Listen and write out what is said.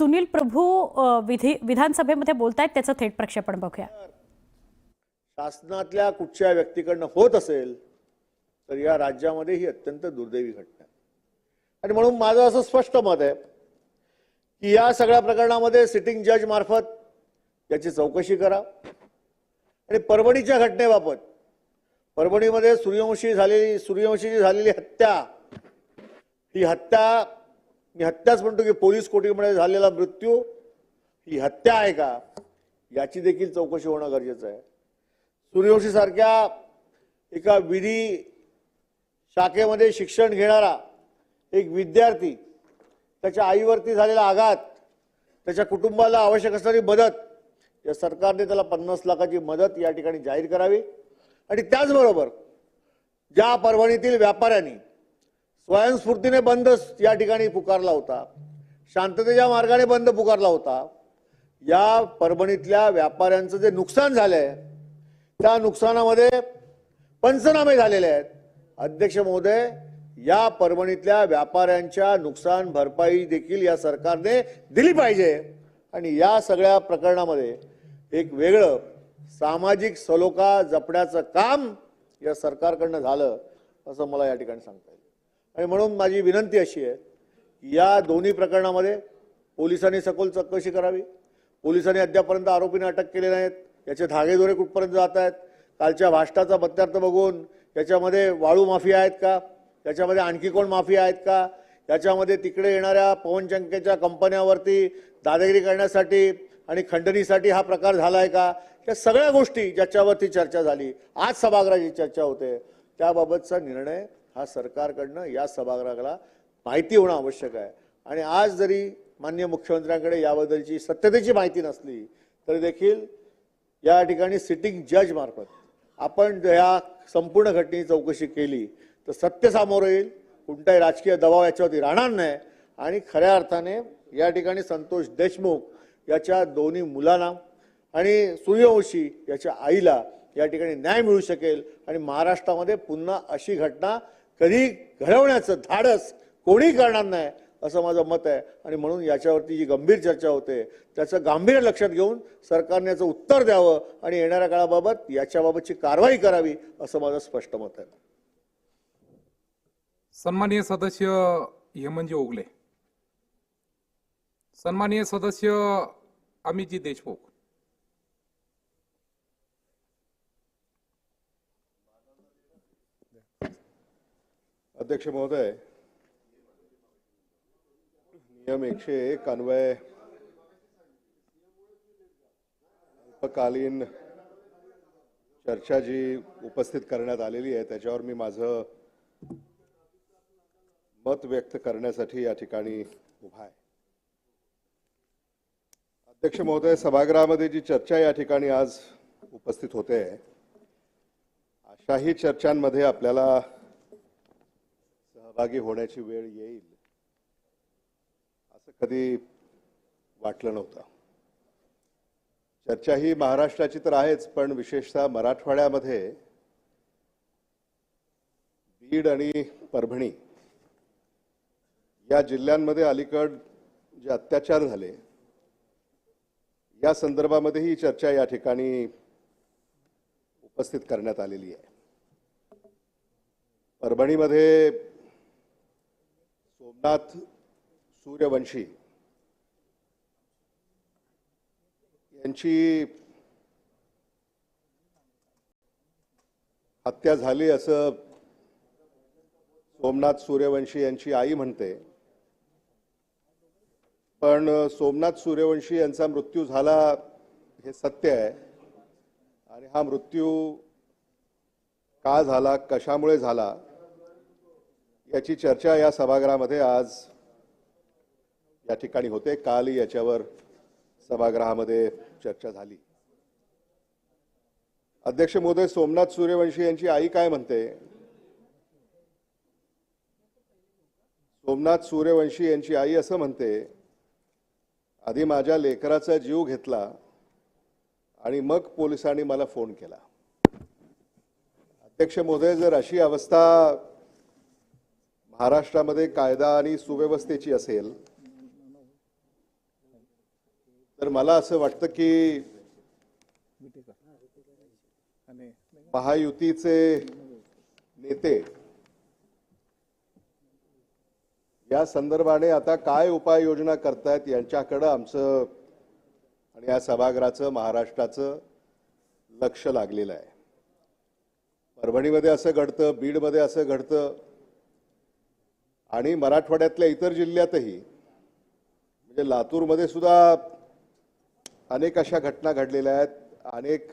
सुनील प्रभू विधानसभेमध्ये बोलतायत, त्याचं थेट प्रक्षेपण बघूया। शासनातल्या कुठच्या व्यक्तीकडनं होत असेल तर या राज्यामध्ये ही अत्यंत दुर्दैवी घटना आहे। आणि म्हणून माझं असं स्पष्ट मत आहे की या सगळ्या प्रकरणामध्ये सिटिंग जज मार्फत याची चौकशी करा। आणि परभणीच्या घटनेबाबत, परभणीमध्ये सूर्यवंशीची झालेली हत्या, ही हत्या मी हत्याच म्हणतो की पोलीस कोठडीमध्ये झालेला मृत्यू ही हत्या आहे का, याची देखील चौकशी होणं गरजेचं आहे। सूर्यवंशी सारख्या एका विधी शाखेमध्ये शिक्षण घेणारा एक विद्यार्थी, त्याच्या आईवरती झालेला आघात, त्याच्या कुटुंबाला आवश्यक असणारी मदत, या सरकारने त्याला 50 लाखाची मदत या ठिकाणी जाहीर करावी। आणि त्याचबरोबर ज्या परभणीतील व्यापाऱ्यांनी स्वयंस्फूर्तीने बंद या ठिकाणी पुकारला होता, शांततेच्या मार्गाने बंद पुकारला होता, या परभणीतल्या व्यापाऱ्यांचं जे नुकसान झालंय त्या नुकसानामध्ये पंचनामे झालेले आहेत। अध्यक्ष महोदय, या परभणीतल्या व्यापाऱ्यांच्या नुकसान भरपाई देखील या सरकारने दिली पाहिजे। आणि या सगळ्या प्रकरणामध्ये एक वेगळं सामाजिक सलोखा जपण्याचं काम या सरकारकडनं झालं असं मला या ठिकाणी सांगता येईल। आणि म्हणून माझी विनंती अशी आहे की या दोन्ही प्रकरणामध्ये पोलिसांनी सखोल चौकशी करावी। पोलिसांनी अद्यापर्यंत आरोपींना अटक केले नाहीत, याचे धागेदोरे कुठपर्यंत जात आहेत, कालच्या भाष्टाचा प्रत्यार्थ बघून याच्यामध्ये वाळू माफिया आहेत का, याच्यामध्ये आणखी कोण माफिया आहेत का, याच्यामध्ये तिकडे येणाऱ्या पवनचक्क्याच्या कंपन्यावरती दादागिरी करण्यासाठी आणि खंडणीसाठी हा प्रकार झाला आहे का, या सगळ्या गोष्टी ज्याच्यावरती चर्चा झाली, आज सभागृहाची चर्चा होते, त्याबाबतचा निर्णय हा सरकारकडनं या सभागृहाला माहिती होणं आवश्यक आहे। आणि आज जरी माननीय मुख्यमंत्र्यांकडे याबद्दलची सत्यतेची माहिती नसली तरी देखील या ठिकाणी सिटिंग जज मार्फत आपण या संपूर्ण घटनेची चौकशी केली तर सत्य समोर येईल, कोणताही राजकीय दबाव याच्यावरती राहणार नाही आणि खऱ्या अर्थाने या ठिकाणी संतोष देशमुख याच्या दोन्ही मुलांना आणि सूर्यवंशी याच्या आईला या ठिकाणी न्याय मिळू शकेल। आणि महाराष्ट्रामध्ये पुन्हा अशी घटना कधी घडवण्याचं धाडस कोणी करणार नाही असं माझं मत आहे। आणि म्हणून याच्यावरती जी गंभीर चर्चा होते त्याचं गांभीर्य लक्षात घेऊन सरकारने याचं उत्तर द्यावं आणि येणाऱ्या काळाबाबत याच्याबाबतची कारवाई करावी असं माझं स्पष्ट मत आहे। सन्माननीय सदस्य हेमंतजी ओगले, सन्माननीय सदस्य अमितजी देशमुख, अध्यक्ष महोदय, नियम 101 अन्वय अल्पकालीन चर्चा जी उपस्थित करण्यात आलेली आहे त्याच्यावर मी माझं मत व्यक्त करण्यासाठी या ठिकाणी उभा आहे। अध्यक्ष महोदय, सभागृहामध्ये जी चर्चा या ठिकाणी आज उपस्थित होते, अशाही चर्चांमध्ये आपल्याला सहभागी होण्याची वेळ येईल असं कधी वाटलं नव्हतं। चर्चा ही महाराष्ट्राची तर आहेच, पण विशेषतः मराठवाड्यामध्ये बीड आणि परभणी या जिल्ह्यांमध्ये अलीकड जे अत्याचार झाले या संदर्भामध्ये ही चर्चा या ठिकाणी उपस्थित करण्यात आलेली आहे। परभणीमध्ये सोमनाथ सूर्यवंशी यांची हत्या झाली असं सोमनाथ सूर्यवंशी यांची आई म्हणते, पण सोमनाथ सूर्यवंशी यांचा मृत्यू झाला हे सत्य आहे। आणि हा मृत्यू का झाला, कशामुळे झाला, याची चर्चा या सभागृहामध्ये आज या ठिकाणी होते। कालही याच्यावर सभागृहामध्ये चर्चा झाली। अध्यक्ष महोदय, सोमनाथ सूर्यवंशी यांची आई काय म्हणते? सोमनाथ सूर्यवंशी यांची आई असं म्हणते, आधी माझ्या लेकराचा जीव घेतला आणि मग पोलिसांनी मला फोन केला। अध्यक्ष महोदय, जर अशी अवस्था महाराष्ट्रामध्ये कायदा आणि सुव्यवस्थेची असेल तर मला असं वाटतं की महायुतीचे नेते या संदर्भाने आता काय उपाययोजना करतायत यांच्याकडं आमचं आणि या सभागृहाचं महाराष्ट्राचं लक्ष लागलेलं आहे. परभणीमध्ये असं घडतं, बीडमध्ये असं घडतं आणि मराठवाड्यातल्या इतर जिल्ह्यातही म्हणजे लातूरमध्ये सुद्धा अनेक अशा घटना घडलेल्या आहेत. अनेक